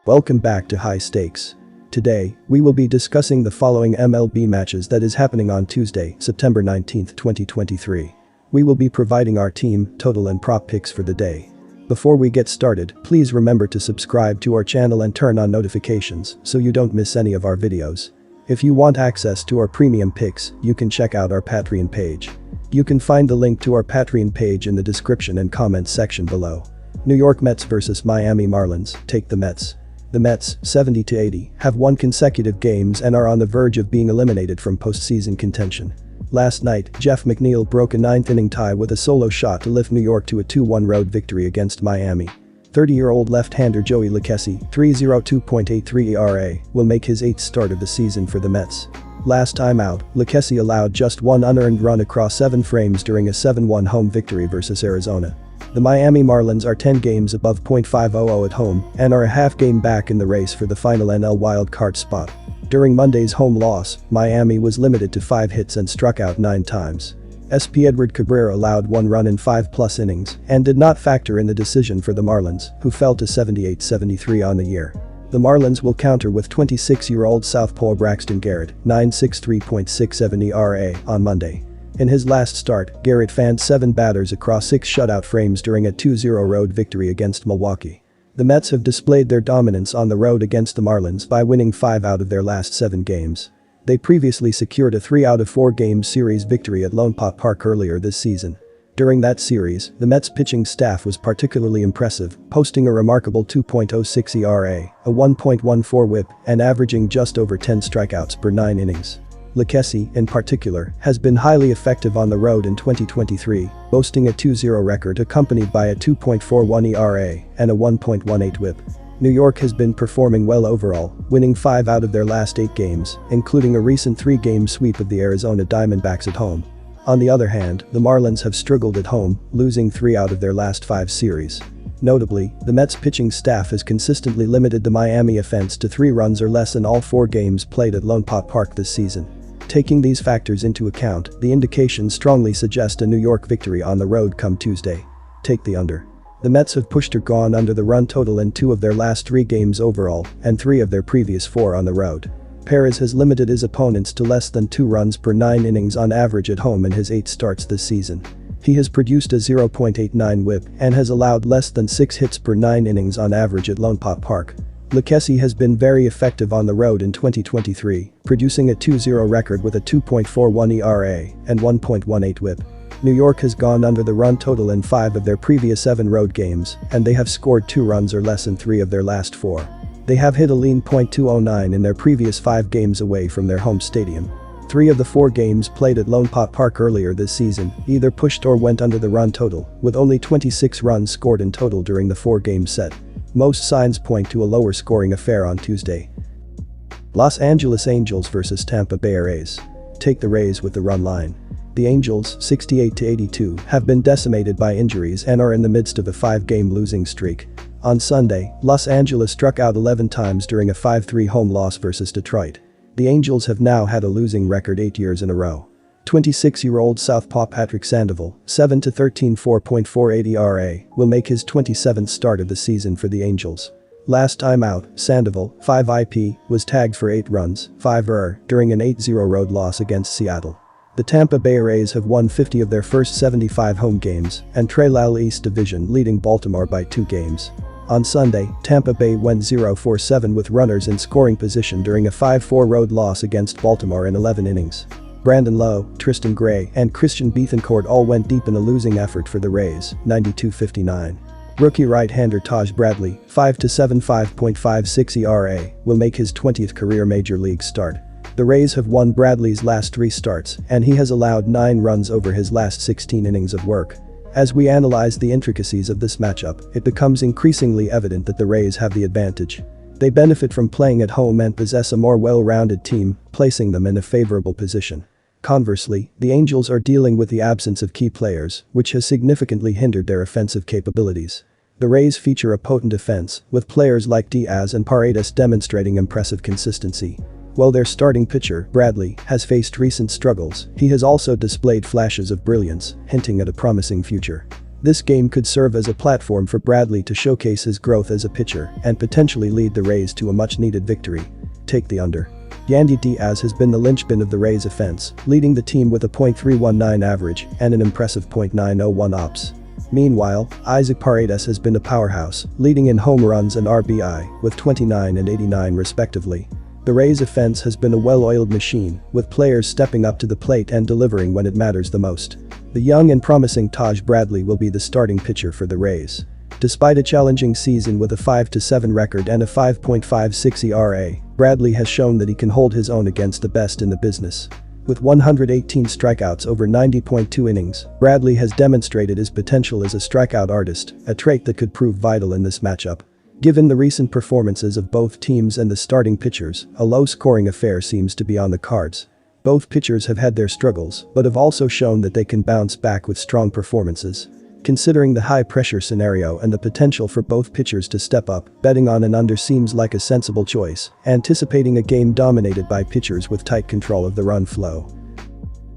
Welcome back to High Stakes. Today, we will be discussing the following MLB matches that is happening on Tuesday, September 19, 2023. We will be providing our team, total and prop picks for the day. Before we get started, please remember to subscribe to our channel and turn on notifications so you don't miss any of our videos. If you want access to our premium picks, you can check out our Patreon page. You can find the link to our Patreon page in the description and comments section below. New York Mets vs Miami Marlins, take the Mets. The Mets, 70-80, have won consecutive games and are on the verge of being eliminated from postseason contention. Last night, Jeff McNeil broke a ninth-inning tie with a solo shot to lift New York to a 2-1 road victory against Miami. 30-year-old left-hander Joey Lucchesi, 3.02.83 ERA, will make his 8th start of the season for the Mets. Last time out, Lucchesi allowed just one unearned run across 7 frames during a 7-1 home victory versus Arizona. The Miami Marlins are 10 games above .500 at home and are a half game back in the race for the final NL wildcard spot. During Monday's home loss, Miami was limited to 5 hits and struck out 9 times. SP Edward Cabrera allowed 1 run in 5+ innings and did not factor in the decision for the Marlins, who fell to 78-73 on the year. The Marlins will counter with 26-year-old southpaw Braxton Garrett, 9.63.67 ERA, on Monday. In his last start, Garrett fanned 7 batters across 6 shutout frames during a 2-0 road victory against Milwaukee. The Mets have displayed their dominance on the road against the Marlins by winning 5 out of their last 7 games. They previously secured a 3 out of 4 game series victory at Lone Pop Park earlier this season. During that series, the Mets pitching staff was particularly impressive, posting a remarkable 2.06 ERA, a 1.14 WHIP, and averaging just over 10 strikeouts per 9 innings. Lucchesi, in particular, has been highly effective on the road in 2023, boasting a 2-0 record accompanied by a 2.41 ERA and a 1.18 WHIP. New York has been performing well overall, winning 5 out of their last 8 games, including a recent 3-game sweep of the Arizona Diamondbacks at home. On the other hand, the Marlins have struggled at home, losing 3 out of their last 5 series. Notably, the Mets pitching staff has consistently limited the Miami offense to 3 runs or less in all 4 games played at Lone Pop Park this season. Taking these factors into account, the indications strongly suggest a New York victory on the road come Tuesday. Take the under. The Mets have pushed or gone under the run total in 2 of their last 3 games overall and 3 of their previous 4 on the road. Perez has limited his opponents to less than 2 runs per 9 innings on average at home in his 8 starts this season. He has produced a 0.89 WHIP and has allowed less than 6 hits per 9 innings on average at Lone Pop Park. Lucchesi has been very effective on the road in 2023, producing a 2-0 record with a 2.41 ERA and 1.18 WHIP. New York has gone under the run total in 5 of their previous 7 road games, and they have scored 2 runs or less in 3 of their last 4. They have hit a lean .209 in their previous 5 games away from their home stadium. 3 of the 4 games played at Lone Pop Park earlier this season either pushed or went under the run total, with only 26 runs scored in total during the 4-game set. Most signs point to a lower scoring affair on Tuesday. Los Angeles Angels vs Tampa Bay Rays. Take the Rays with the run line. The Angels, 68-82, have been decimated by injuries and are in the midst of a 5-game losing streak. On Sunday, Los Angeles struck out 11 times during a 5-3 home loss versus Detroit. The Angels have now had a losing record 8 years in a row. 26-year-old southpaw Patrick Sandoval, 7-13 4.48 ERA, will make his 27th start of the season for the Angels. Last time out, Sandoval, 5 IP, was tagged for 8 runs, 5 ERA, during an 8-0 road loss against Seattle. The Tampa Bay Rays have won 50 of their first 75 home games and trail AL East Division leading Baltimore by 2 games. On Sunday, Tampa Bay went 0-4-7 with runners in scoring position during a 5-4 road loss against Baltimore in 11 innings. Brandon Lowe, Tristan Gray, and Christian Bethancourt all went deep in a losing effort for the Rays, 92-59. Rookie right-hander Taj Bradley, 5-7 5.56 ERA, will make his 20th career major league start. The Rays have won Bradley's last 3 starts, and he has allowed 9 runs over his last 16 innings of work. As we analyze the intricacies of this matchup, it becomes increasingly evident that the Rays have the advantage. They benefit from playing at home and possess a more well-rounded team, placing them in a favorable position. Conversely, the Angels are dealing with the absence of key players, which has significantly hindered their offensive capabilities. The Rays feature a potent defense, with players like Diaz and Paredes demonstrating impressive consistency. While their starting pitcher, Bradley, has faced recent struggles, he has also displayed flashes of brilliance, hinting at a promising future. This game could serve as a platform for Bradley to showcase his growth as a pitcher and potentially lead the Rays to a much-needed victory. Take the under. Yandy Diaz has been the linchpin of the Rays' offense, leading the team with a .319 average and an impressive .901 ops. Meanwhile, Isaac Paredes has been a powerhouse, leading in home runs and RBI with 29 and 89 respectively. The Rays' offense has been a well-oiled machine, with players stepping up to the plate and delivering when it matters the most. The young and promising Taj Bradley will be the starting pitcher for the Rays. Despite a challenging season with a 5-7 record and a 5.56 ERA, Bradley has shown that he can hold his own against the best in the business. With 118 strikeouts over 90.2 innings, Bradley has demonstrated his potential as a strikeout artist, a trait that could prove vital in this matchup. Given the recent performances of both teams and the starting pitchers, a low-scoring affair seems to be on the cards. Both pitchers have had their struggles, but have also shown that they can bounce back with strong performances. Considering the high-pressure scenario and the potential for both pitchers to step up, betting on an under seems like a sensible choice, anticipating a game dominated by pitchers with tight control of the run flow.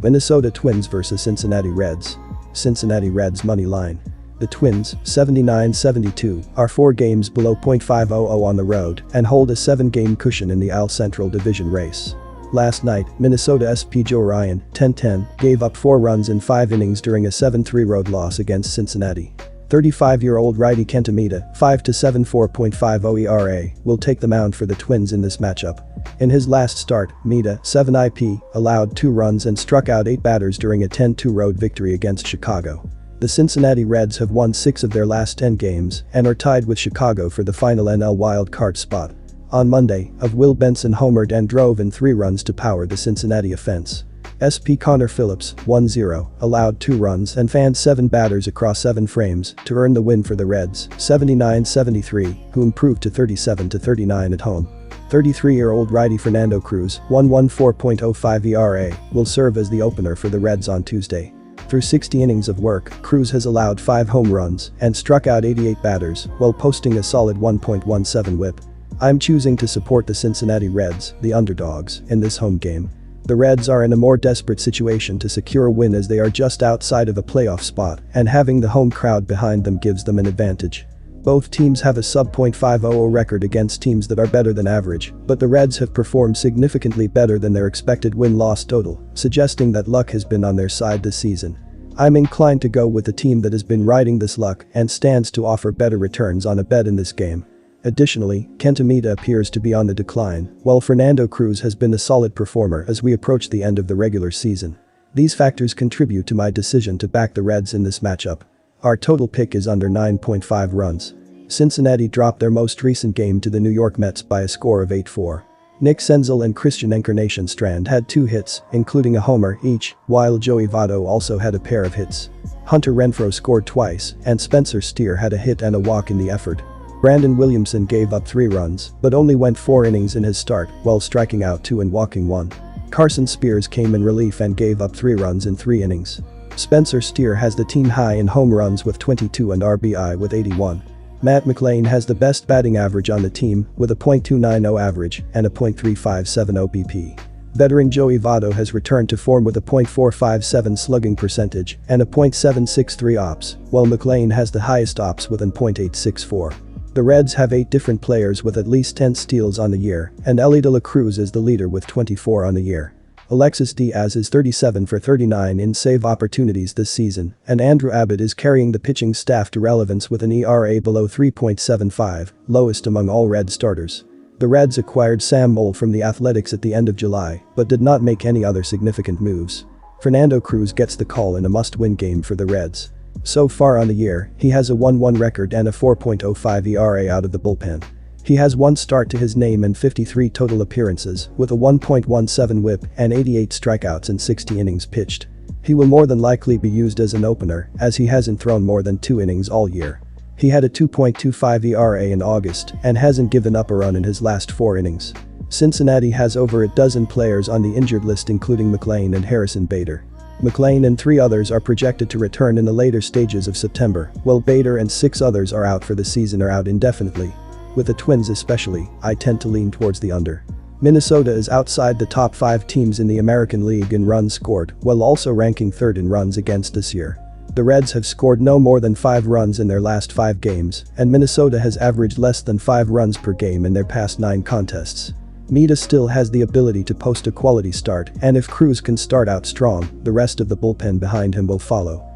Minnesota Twins vs Cincinnati Reds. Cincinnati Reds money line. The Twins, 79-72, are 4 games below .500 on the road and hold a 7-game cushion in the AL Central Division race. Last night, Minnesota SP Joe Ryan, 10-10, gave up 4 runs in 5 innings during a 7-3 road loss against Cincinnati. 35-year-old righty Kenta Maeda, 5-7 4.50 ERA, will take the mound for the Twins in this matchup. In his last start, Maeda, 7 IP, allowed 2 runs and struck out 8 batters during a 10-2 road victory against Chicago. The Cincinnati Reds have won 6 of their last 10 games and are tied with Chicago for the final NL wildcard spot. On Monday, Will Benson homered and drove in 3 runs to power the Cincinnati offense. SP Connor Phillips, 1-0, allowed 2 runs and fanned 7 batters across 7 frames to earn the win for the Reds, 79-73, who improved to 37-39 at home. 33-year-old righty Fernando Cruz, 1.14.05 ERA, will serve as the opener for the Reds on Tuesday. Through 60 innings of work, Cruz has allowed 5 home runs and struck out 88 batters while posting a solid 1.17 whip. I'm choosing to support the Cincinnati Reds, the underdogs, in this home game. The Reds are in a more desperate situation to secure a win as they are just outside of a playoff spot, and having the home crowd behind them gives them an advantage. Both teams have a sub .500 record against teams that are better than average, but the Reds have performed significantly better than their expected win-loss total, suggesting that luck has been on their side this season. I'm inclined to go with the team that has been riding this luck and stands to offer better returns on a bet in this game. Additionally, Kenta Maeda appears to be on the decline, while Fernando Cruz has been a solid performer as we approach the end of the regular season. These factors contribute to my decision to back the Reds in this matchup. Our total pick is under 9.5 runs. Cincinnati dropped their most recent game to the New York Mets by a score of 8-4. Nick Senzel and Christian Encarnacion Strand had 2 hits, including a homer each, while Joey Votto also had a pair of hits. Hunter Renfroe scored twice, and Spencer Steer had a hit and a walk in the effort. Brandon Williamson gave up 3 runs, but only went 4 innings in his start, while striking out 2 and walking 1. Carson Spears came in relief and gave up 3 runs in 3 innings. Spencer Steer has the team high in home runs with 22 and RBI with 81. Matt McLain has the best batting average on the team, with a .290 average and a .357 OBP. Veteran Joey Votto has returned to form with a .457 slugging percentage and a .763 ops, while McLain has the highest ops with an .864. The Reds have 8 different players with at least 10 steals on the year, and Elly De La Cruz is the leader with 24 on the year. Alexis Diaz is 37 for 39 in save opportunities this season, and Andrew Abbott is carrying the pitching staff to relevance with an ERA below 3.75, lowest among all Red starters. The Reds acquired Sam Moll from the Athletics at the end of July, but did not make any other significant moves. Fernando Cruz gets the call in a must-win game for the Reds. So far on the year, he has a 1-1 record and a 4.05 ERA out of the bullpen. He has 1 start to his name and 53 total appearances, with a 1.17 whip and 88 strikeouts in 60 innings pitched. He will more than likely be used as an opener, as he hasn't thrown more than 2 innings all year. He had a 2.25 ERA in August and hasn't given up a run in his last 4 innings. Cincinnati has over a dozen players on the injured list, including McLain and Harrison Bader. McLain and 3 others are projected to return in the later stages of September, while Bader and 6 others are out for the season or out indefinitely. With the Twins especially, I tend to lean towards the under. Minnesota is outside the top 5 teams in the American League in runs scored, while also ranking 3rd in runs against this year. The Reds have scored no more than 5 runs in their last 5 games, and Minnesota has averaged less than 5 runs per game in their past 9 contests. Mita still has the ability to post a quality start, and if Cruz can start out strong, the rest of the bullpen behind him will follow.